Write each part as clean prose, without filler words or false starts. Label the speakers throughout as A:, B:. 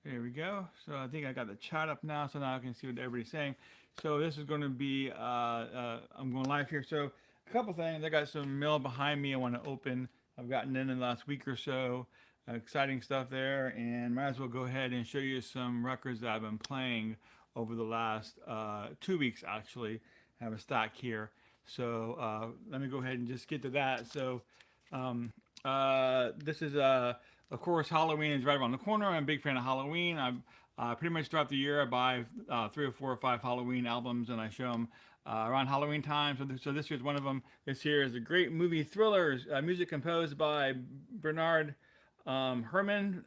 A: There we go. So I think I got the chat up now, so now I can see what everybody's saying. So this is going to be, I'm going live here. So a couple things. I got some mail behind me I want to open. I've gotten in the last week or so. Exciting stuff there, and might as well go ahead and show you some records that I've been playing over the last 2 weeks. Actually, I have a stack here. So let me go ahead and just get to that. So this is of course, Halloween is right around the corner. I'm a big fan of Halloween. I pretty much throughout the year I buy 3 or 4 or 5 Halloween albums and I show them around Halloween time. So this year's one of them. This here is a great movie Thrillers, music composed by Bernard Herrmann,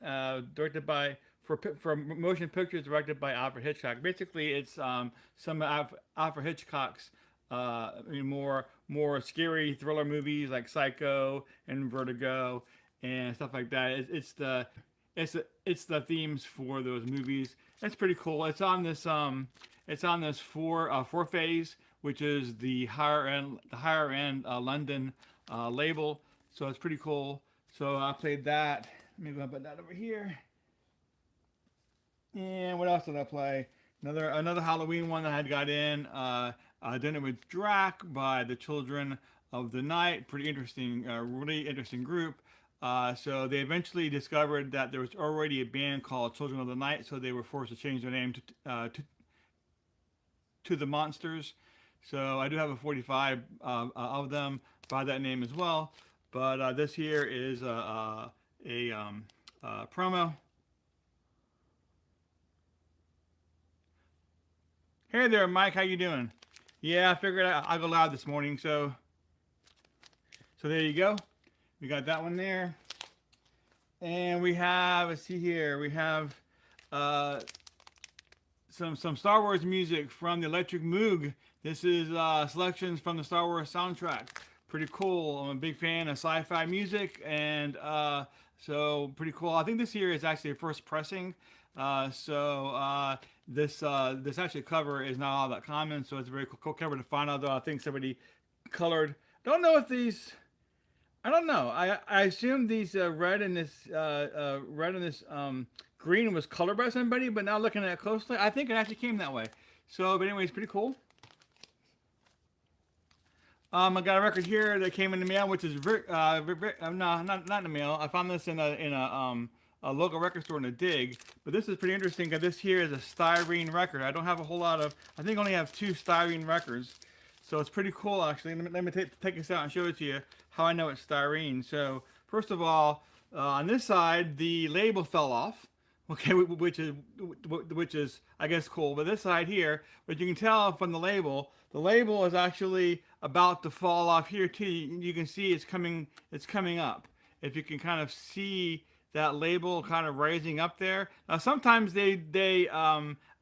A: directed by for motion pictures directed by Alfred Hitchcock. Basically, it's some of Alfred Hitchcock's more scary thriller movies like Psycho and Vertigo and stuff like that. It's the themes for those movies. It's pretty cool. It's on this four phase, which is the higher end London label. So it's pretty cool. So I played that. Let me go and put that over here. And what else did I play? Another Halloween one that I had got in. Dinner with Drac by the Children of the Night. Pretty interesting, really interesting group. So they eventually discovered that there was already a band called Children of the Night, so they were forced to change their name to the Monsters. So I do have a 45 of them by that name as well. But this here is a promo. Hey there, Mike. How you doing? Yeah, I figured I'll go loud this morning. So there you go. We got that one there. And we have, let's see here, we have some Star Wars music from the Electric Moog. This is selections from the Star Wars soundtrack. Pretty cool. I'm a big fan of sci-fi music, and so pretty cool. I think this year is actually a first pressing. This actually cover is not all that common, so it's a very cool cover to find. Although I think somebody colored. Don't know if these. I don't know. I assume these red and this green was colored by somebody, but now looking at it closely, I think it actually came that way. So, but anyways, pretty cool. I got a record here that came in the mail, which is no, not in the mail. I found this in a local record store in a dig. But this is pretty interesting because this here is a styrene record. I don't have a whole lot of. I think I only have 2 styrene records. So it's pretty cool, actually. Let me take this out and show it to you how I know it's styrene. So first of all, on this side, the label fell off. Okay, which is I guess cool. But this side here, but you can tell from the label is actually about to fall off here too. You can see it's coming up. If you can kind of see that label kind of rising up there. Now sometimes they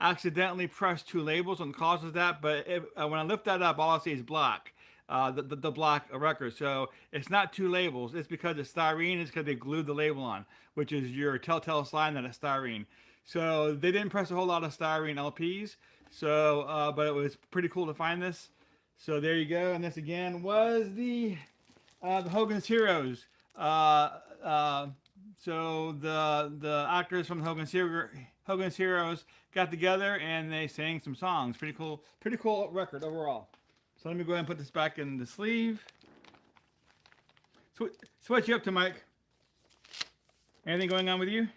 A: accidentally press 2 labels and causes that, but when I lift that up, all I see is black. The black record. So it's not 2 labels. It's because it's styrene. It's because they glued the label on, which is your telltale sign that it's styrene. So they didn't press a whole lot of styrene LPs. So, but it was pretty cool to find this. So there you go. And this again was the Hogan's Heroes. So the actors from Hogan's Heroes got together and they sang some songs. Pretty cool record overall. So let me go ahead and put this back in the sleeve. So what you up to, Mike? Anything going on with you?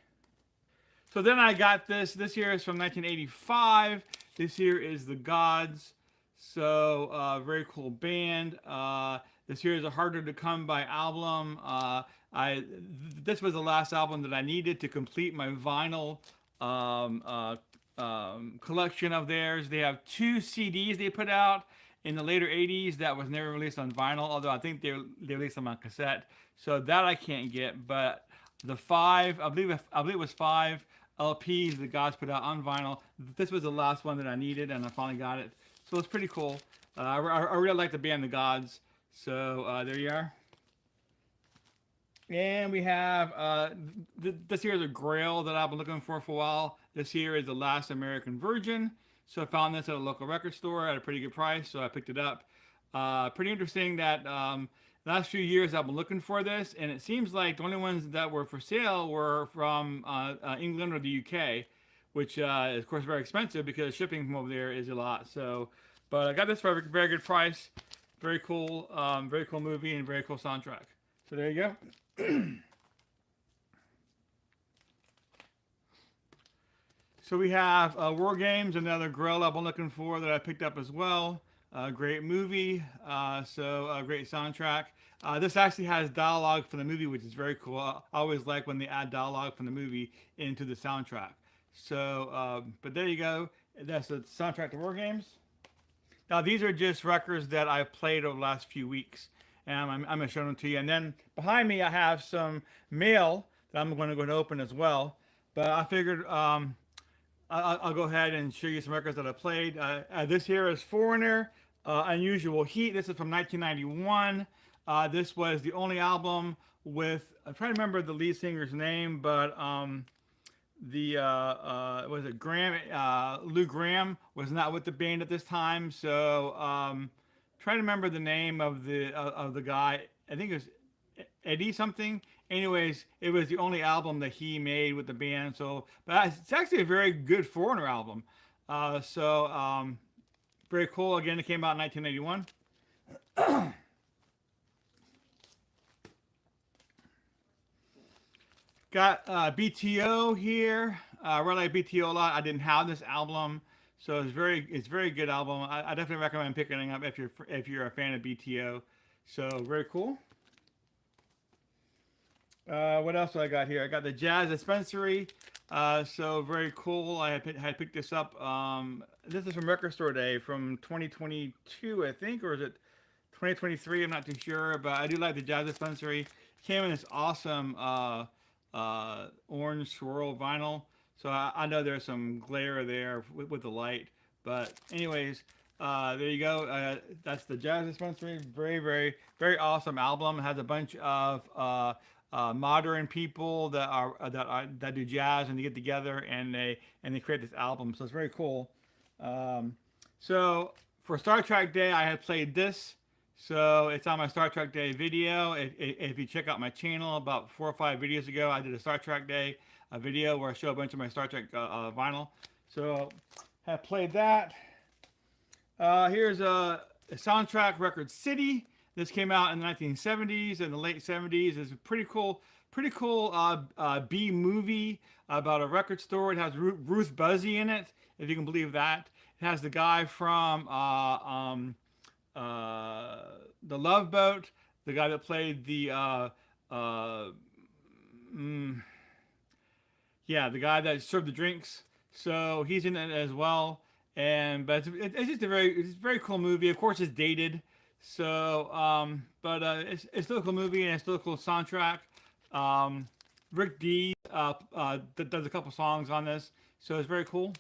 A: So then I got this. This here is from 1985. This here is The Gods. So very cool band. This here is a harder to come by album. This was the last album that I needed to complete my vinyl collection of theirs. They have 2 CDs they put out in the later 80s that was never released on vinyl, although I think they released them on cassette. So that I can't get, but the 5, I believe it was 5 LPs the Gods put out on vinyl. This was the last one that I needed, and I finally got it. So it's pretty cool. I really like the band The Gods. So there you are. And we have this here is a Grail that I've been looking for a while. This here is The Last American Virgin. So I found this at a local record store at a pretty good price, so I picked it up. Pretty interesting that last few years I've been looking for this, and it seems like the only ones that were for sale were from England or the UK, which is of course very expensive because shipping from over there is a lot. So, but I got this for a very good price. Very cool movie and very cool soundtrack. So there you go. So we have War Games, another grill I've been looking for that I picked up as well. Great movie, great soundtrack. This actually has dialogue from the movie, which is very cool. I always like when they add dialogue from the movie into the soundtrack. So, but there you go. That's the soundtrack to War Games. Now these are just records that I've played over the last few weeks, and I'm going to show them to you. And then behind me I have some mail that I'm going to go and open as well. But I figured I'll go ahead and show you some records that I played. This here is Foreigner, Unusual Heat. This is from 1991. This was the only album with, I'm trying to remember the lead singer's name, but was it Graham? Lou Graham was not with the band at this time, so trying to remember the name of the guy. I think it was Eddie something. Anyways, it was the only album that he made with the band. So, but it's actually a very good Foreigner album. Very cool. Again, it came out in 1981. Got BTO here. I really like BTO a lot. I didn't have this album, so it's very good album. I definitely recommend picking it up if you're a fan of BTO. So very cool. What else do I got here? I got the Jazz Dispensary. So very cool. I had picked this up. This is from Record Store Day from 2022, I think, or is it 2023? I'm not too sure, but I do like the Jazz Dispensary. Came in this awesome orange swirl vinyl. So I know there's some glare there with the light, but anyways, there you go. That's the Jazz Dispensary. Very awesome album. It has a bunch of modern people that do jazz, and they get together and they create this album. So it's very cool. So for Star Trek Day, I had played this. So it's on my Star Trek Day video. If you check out my channel, about 4 or 5 videos ago, I did a Star Trek Day video where I show a bunch of my Star Trek vinyl. So I played that. Here's a soundtrack, Record City. This came out in the 1970s and the late 70s. It's a pretty cool B movie about a record store. It has Ruth Buzzy in it, if you can believe that. It has the guy from The Love Boat, the guy that played the the guy that served the drinks. So he's in it as well. But it's just it's a very cool movie. Of course, it's dated. So, it's still a cool movie and it's still a cool soundtrack. Rick D does a couple songs on this, so it's very cool.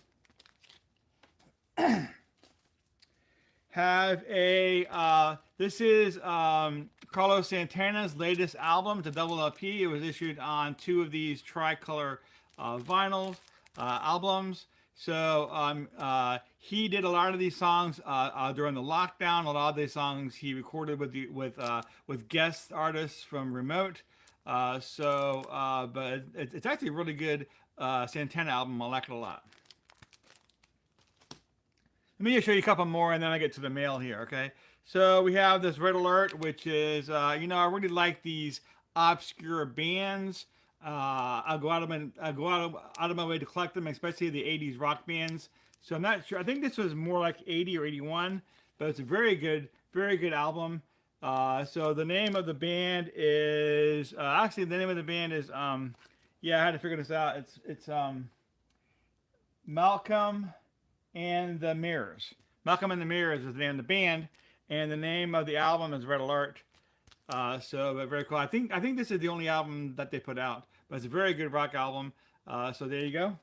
A: This is Carlos Santana's latest album. It's a double LP. It was issued on 2 of these tricolor vinyl albums. So he did a lot of these songs during the lockdown. A lot of these songs he recorded with guest artists from remote. But it's actually a really good Santana album. I like it a lot. Let me just show you a couple more and then I get to the mail here, okay? So we have this Red Alert, which is, I really like these obscure bands. I go out of my way to collect them, especially the 80s rock bands. So I'm not sure. I think this was more like 80 or 81, but it's a very good album. So the name of the band is, I had to figure this out. It's Malcolm and the Mirrors. Malcolm and the Mirrors is the name of the band, and the name of the album is Red Alert. But very cool. I think this is the only album that they put out, but it's a very good rock album. So there you go.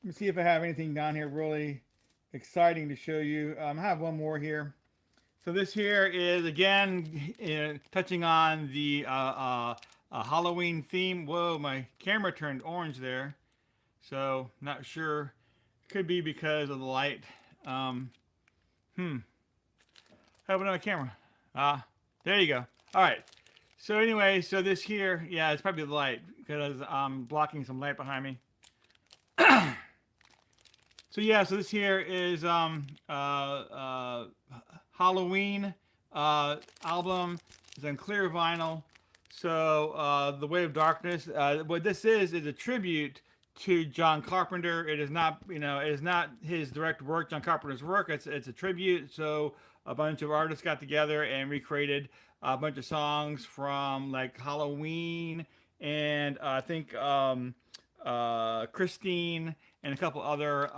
A: Let me see if I have anything down here really exciting to show you. I have one more here. So this here is again touching on the Halloween theme. Whoa, my camera turned orange there. So not sure. Could be because of the light. Have it on my camera. There you go. All right. So anyway, so this here, yeah, it's probably the light because I'm blocking some light behind me. So yeah, so this here is Halloween album. It's on clear vinyl. So the Way of Darkness. What this is a tribute to John Carpenter. It is not, you know, it is not his direct work, John Carpenter's work. It's a tribute. So a bunch of artists got together and recreated a bunch of songs from like Halloween and I think Christine and a couple other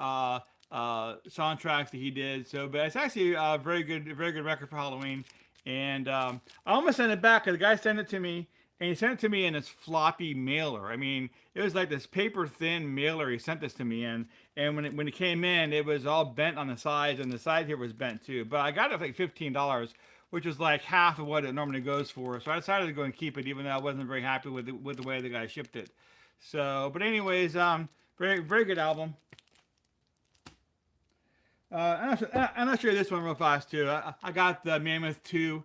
A: soundtracks that he did. So, but it's actually a very good record for Halloween. And I almost sent it back because the guy sent it to me, and he sent it to me in this floppy mailer. I mean, it was like this paper thin mailer he sent this to me in. And when it came in, it was all bent on the sides, and the side here was bent too. But I got it for like $15, which was like half of what it normally goes for. So I decided to go and keep it, even though I wasn't very happy with the way the guy shipped it. So, but anyways, very good album. I'm not sure this one real fast too. I got the Mammoth 2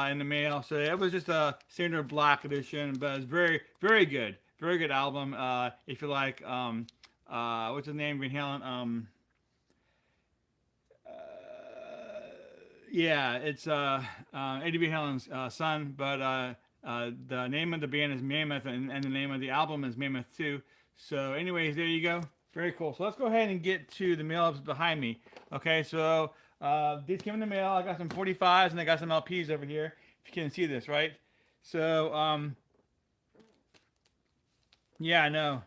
A: in the mail, so it was just a standard black edition, but it's very good album. If you like, what's his name, Van Halen? Yeah, it's Eddie Van Halen's son, but the name of the band is Mammoth, and the name of the album is Mammoth 2. So, anyways, there you go. Very cool. So let's go ahead and get to the mail behind me. Okay, so these came in the mail. I got some 45s and I got some LPs over here. If you can see this, right? So, yeah, I know.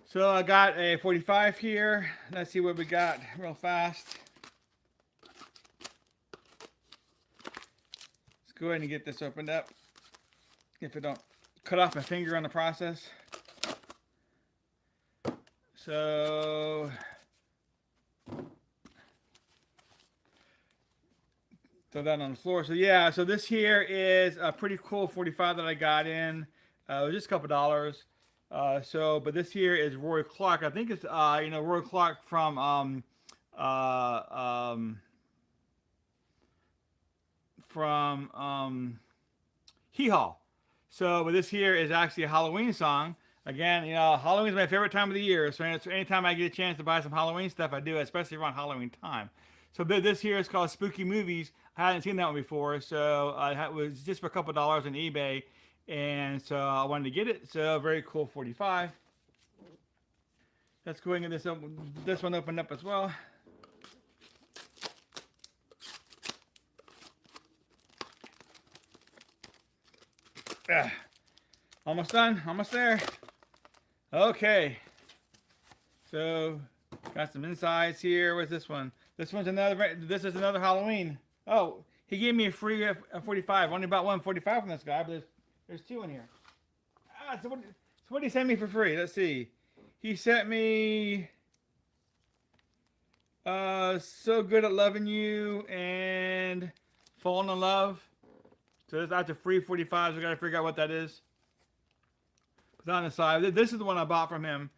A: So I got a 45 here. Let's see what we got real fast. Let's go ahead and get this opened up. If I don't cut off my finger on the process. So throw that on the floor. So yeah, so this here is a pretty cool 45 that I got in. It was just a couple dollars. But this here is Roy Clark. I think it's Roy Clark from Hee Haw. So, but this here is actually a Halloween song. Again, Halloween is my favorite time of the year. So anytime I get a chance to buy some Halloween stuff, I do, especially around Halloween time. So this here is called Spooky Movies. I hadn't seen that one before, so it was just for a couple dollars on eBay, and so I wanted to get it. So very cool 45. Let's go ahead and get this one opened up as well. Almost done. Almost there. Okay. So got some insides here. Where's this one? This is another Halloween. Oh, he gave me a free 45. Only bought one 45 from this guy, but there's two in here. So what did he send me for free? Let's see. He sent me So Good at Loving You and Falling in Love. So that's a free 45. So I gotta figure out what that is. Put on the side. This is the one I bought from him.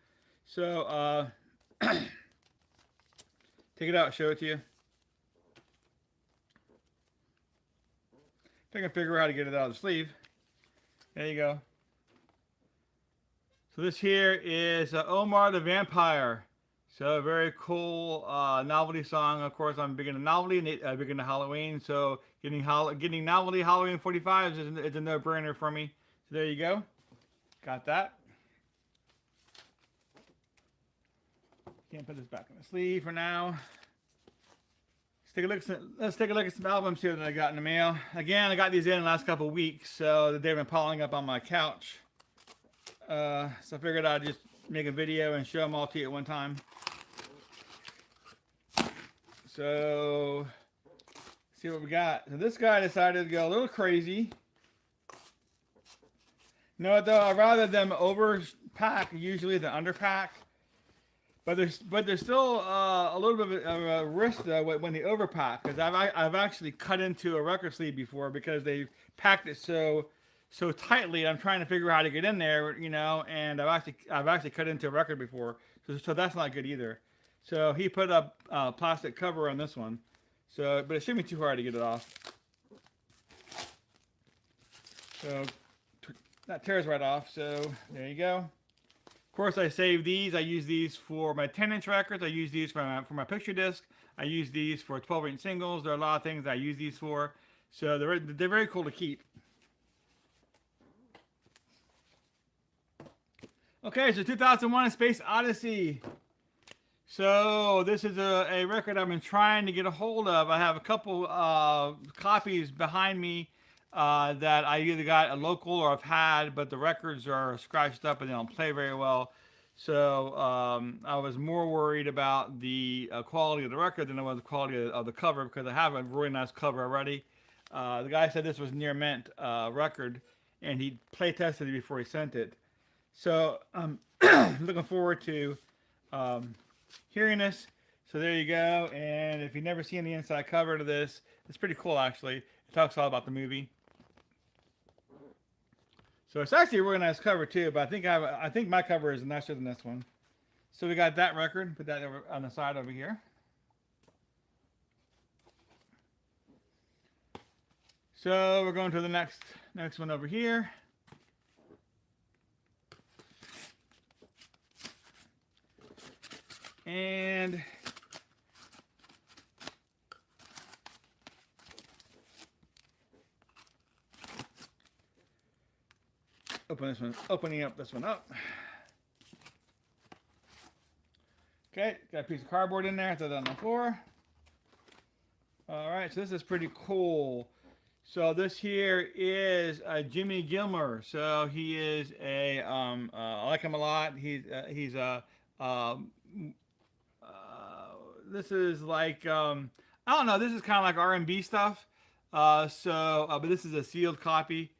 A: So take it out, show it to you. I can figure out how to get it out of the sleeve. There you go. So this here is Omar the Vampire. So a very cool novelty song. Of course, I'm big into novelty and big into Halloween. So getting novelty Halloween 45s is a no-brainer for me. So there you go. Got that. Can't put this back in the sleeve for now. Let's take a look at some albums here that I got in the mail. Again, I got these in the last couple of weeks, so they've been piling up on my couch. So I figured I'd just make a video and show them all to you at one time. So, see what we got. So this guy decided to go a little crazy. You know what though? I'd rather them overpack usually than underpack. But there's still a little bit of a risk though when they overpack, because I've actually cut into a record sleeve before because they packed it so tightly. I'm trying to figure out how to get in there, and I've actually cut into a record before, so that's not good either. So he put a plastic cover on this one, but it shouldn't be too hard to get it off. So that tears right off. So there you go. Of course, I save these. I use these for my 10-inch records. I use these for my picture disc. I use these for 12-inch singles. There are a lot of things I use these for. So they're very cool to keep. Okay, so 2001: A Space Odyssey. So this is a record I've been trying to get a hold of. I have a couple copies behind me that I either got a local or I've had, but the records are scratched up and they don't play very well. So I was more worried about the quality of the record than I was the quality of the cover, because I have a really nice cover already. The guy said this was near mint record, and he play tested it before he sent it. So I'm looking forward to hearing this. So there you go. And if you've never seen the inside cover to this, it's pretty cool actually. It talks all about the movie. So it's actually a really nice cover too, but I think my cover is nicer than this one. So we got that record. Put that over on the side over here. So we're going to the next one over here. And opening up this one up. Okay, got a piece of cardboard in there, throw that on the floor. All right, so this is pretty cool. So this here is Jimmy Gilmer. So he is I like him a lot. He's this is like I don't know. This is kind of like R&B stuff. But this is a sealed copy.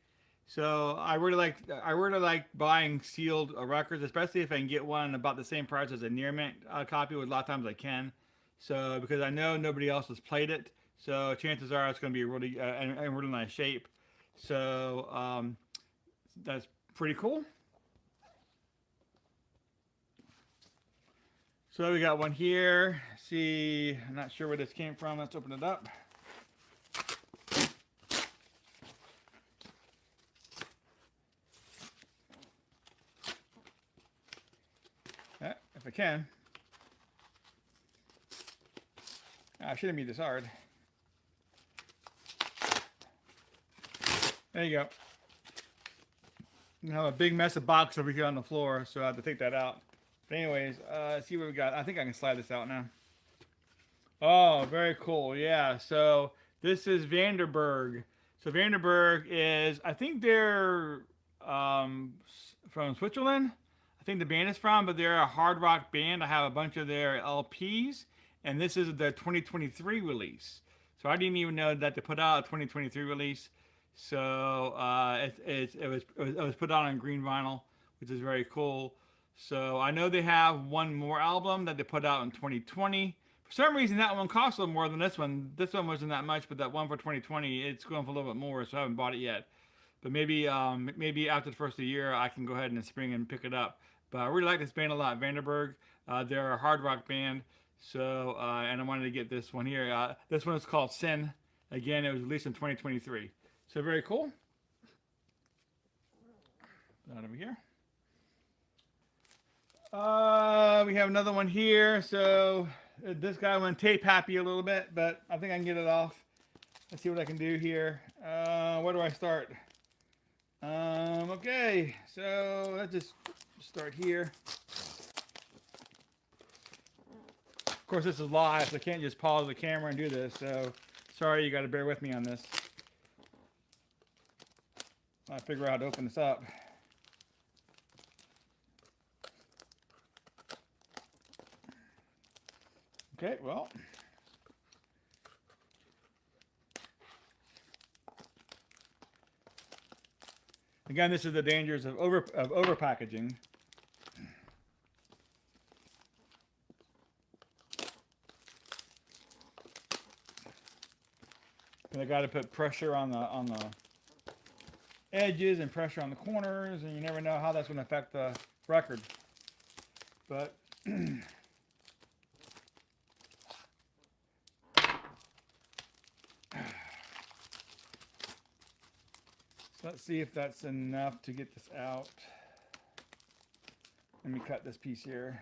A: So I really like buying sealed records, especially if I can get one about the same price as a near mint copy. Which a lot of times I can. So because I know nobody else has played it, so chances are it's going to be really in really nice shape. So that's pretty cool. So we got one here. See, I'm not sure where this came from. Let's open it up. If I can. I shouldn't be this hard. There you go. You have a big mess of box over here on the floor, so I have to take that out. But anyways, let's see what we got. I think I can slide this out now. Oh, very cool. Yeah, so this is Vanderburg. So Vanderburg is, I think they're from Switzerland. I think the band is from, but they're a hard rock band. I have a bunch of their LPs, and this is the 2023 release. So I didn't even know that they put out a 2023 release. So it was put out on green vinyl, which is very cool. So I know they have one more album that they put out in 2020. For some reason, that one costs a little more than this one. This one wasn't that much, but that one for 2020, it's going for a little bit more, so I haven't bought it yet. But maybe after the first of the year, I can go ahead in the spring and pick it up. But I really like this band a lot, Vanderburg. They're a hard rock band. So, and I wanted to get this one here. This one is called Sin. Again, it was released in 2023. So very cool. Put that over here. We have another one here. So this guy went tape happy a little bit, but I think I can get it off. Let's see what I can do here. Where do I start? Okay, so let's just start here. Of course, this is live, so I can't just pause the camera and do this. So sorry, you got to bear with me on this. I'll figure out how to open this up. Okay, well. Again, this is the dangers of over packaging. I got to put pressure on the edges and pressure on the corners, and you never know how that's going to affect the record. But Let's see if that's enough to get this out. Let me cut this piece here.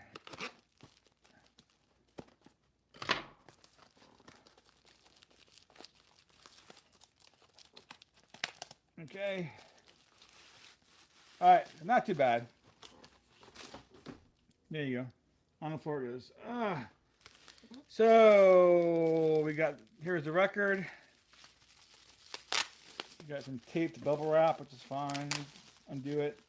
A: Okay. All right, not too bad. There you go. On the floor it is. So we got, here's the record. We got some taped bubble wrap, which is fine. Undo it.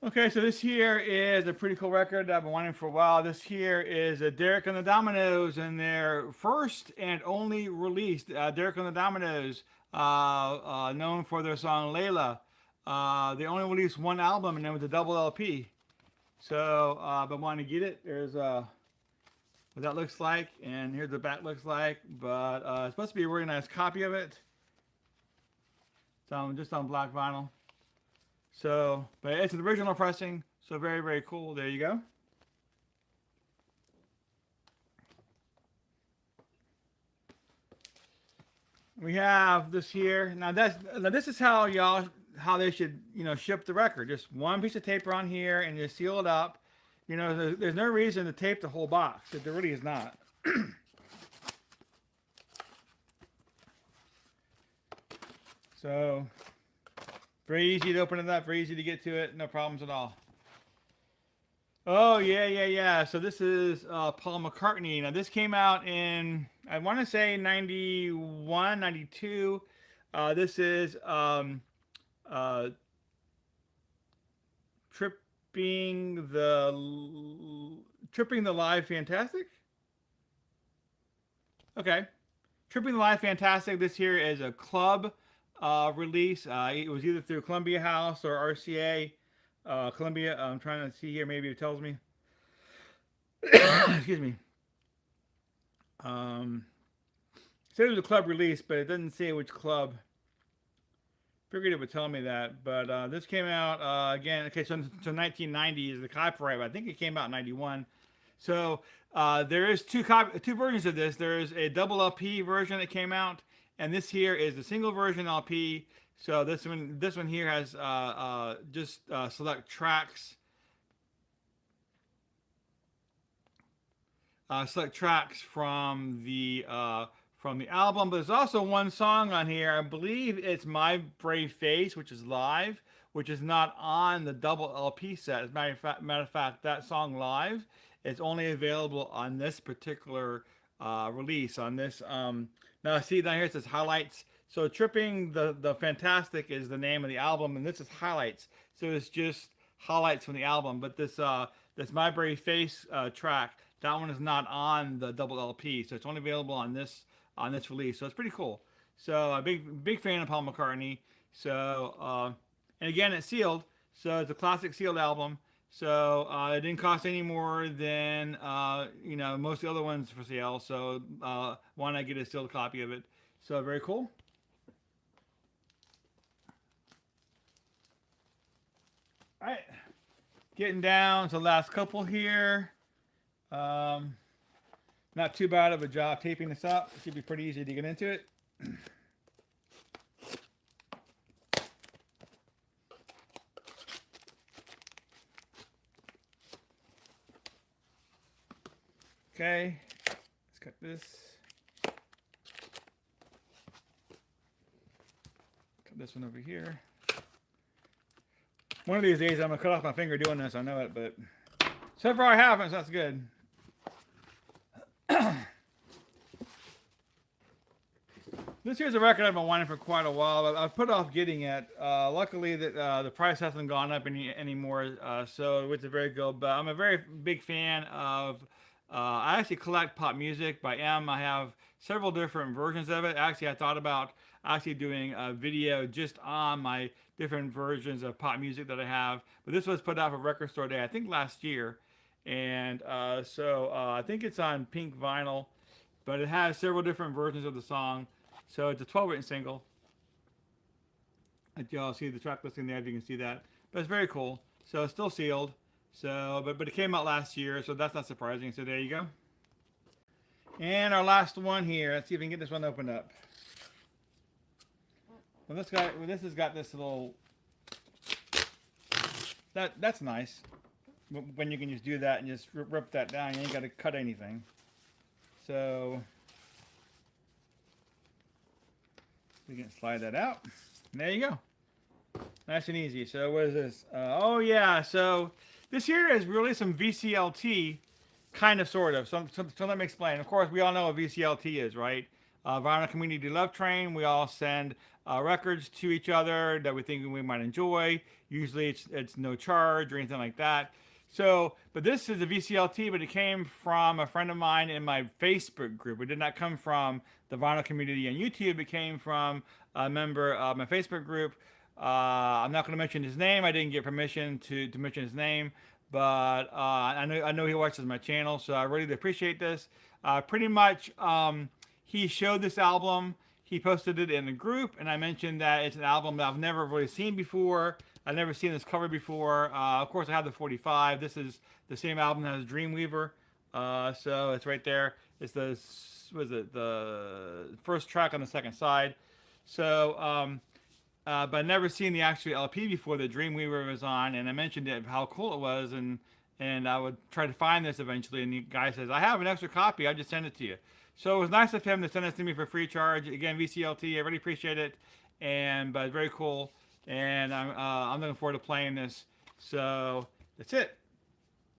A: Okay, so this here is a pretty cool record that I've been wanting for a while. This here is Derek and the Dominoes and their first and only released. Derek and the Dominoes, known for their song Layla. They only released one album and it was a double LP. So I've been wanting to get it. There's what that looks like, and here's the back looks like. But it's supposed to be a really nice copy of it. So just on black vinyl. So, but it's an original pressing, so very, very cool. There you go. We have this here. Now this is how how they should, ship the record. Just one piece of tape on here and just seal it up. There's no reason to tape the whole box. There really is not. So very easy to open it up, very easy to get to it, no problems at all. Oh, yeah. So this is Paul McCartney. Now this came out in, I want to say 91, 92. This is Tripping the Live Fantastic? Okay. Tripping the Live Fantastic. This here is a club release. It was either through Columbia House or RCA. Columbia, I'm trying to see here, maybe it tells me. Excuse me. It said it was a club release, but it doesn't say which club. Figured it would tell me that, but this came out again. Okay, so 1990 is the copyright, but I think it came out in 91. So there is two versions of this. There is a double LP version that came out, and this here is the single version LP. So this one here has just select tracks. Select tracks from the album, but there's also one song on here. I believe it's My Brave Face, which is live, which is not on the double LP set. As a matter of fact, that song live is only available on this particular release. On this, now see down here it says highlights. So Tripping the Fantastic is the name of the album, and this is highlights. So it's just highlights from the album. But this My Brave Face track, that one is not on the double LP, so it's only available on this release. So it's pretty cool. So a big fan of Paul McCartney. So and again, it's sealed, so it's a classic sealed album. So it didn't cost any more than most of the other ones for sale. So why not get a sealed copy of it? So very cool. All right, getting down to the last couple here. Not too bad of a job taping this up. It should be pretty easy to get into it. Okay, let's cut this. Cut this one over here. One of these days I'm gonna cut off my finger doing this, I know it, but so far I haven't, so that's good. This here's a record I've been wanting for quite a while, but I've put off getting it. Luckily, that the price hasn't gone up anymore, so it's a very good. But I'm a very big fan of. I actually collect pop music by M. I have several different versions of it. Actually, I thought about actually doing a video just on my different versions of pop music that I have. But this was put out for Record Store Day, I think last year, and so I think it's on pink vinyl, but it has several different versions of the song. So it's a 12-inch single. Y'all see the track listing there, if you can see that. But it's very cool. So it's still sealed. So, but it came out last year, so that's not surprising. So there you go. And our last one here. Let's see if we can get this one opened up. Well, this has got this little. That's nice. When you can just do that and just rip that down, you ain't got to cut anything. So we can slide that out. And there you go. Nice and easy. So what is this? Oh yeah. So this here is really some VCLT, kind of, sort of. So let me explain. Of course, we all know what VCLT is, right? Vinyl Community Love Train. We all send records to each other that we think we might enjoy. Usually it's no charge or anything like that. So, but this is a VCLT, but it came from a friend of mine in my Facebook group. It did not come from the vinyl community on YouTube. It came from a member of my Facebook group. I'm not going to mention his name. I didn't get permission to mention his name, but I know he watches my channel, so I really appreciate this. Pretty much, he showed this album. He posted it in the group, and I mentioned that it's an album that I've never really seen before. I've never seen this cover before. Of course, I have the 45. This is the same album that has Dreamweaver. So it's right there. It's the first track on the second side. So, but I've never seen the actual LP before that Dreamweaver was on, and I mentioned it, how cool it was, and I would try to find this eventually. And the guy says, "I have an extra copy. I just sent it to you." So it was nice of him to send this to me for free charge. Again, VCLT. I really appreciate it, but very cool. And I'm looking forward to playing this. So that's it.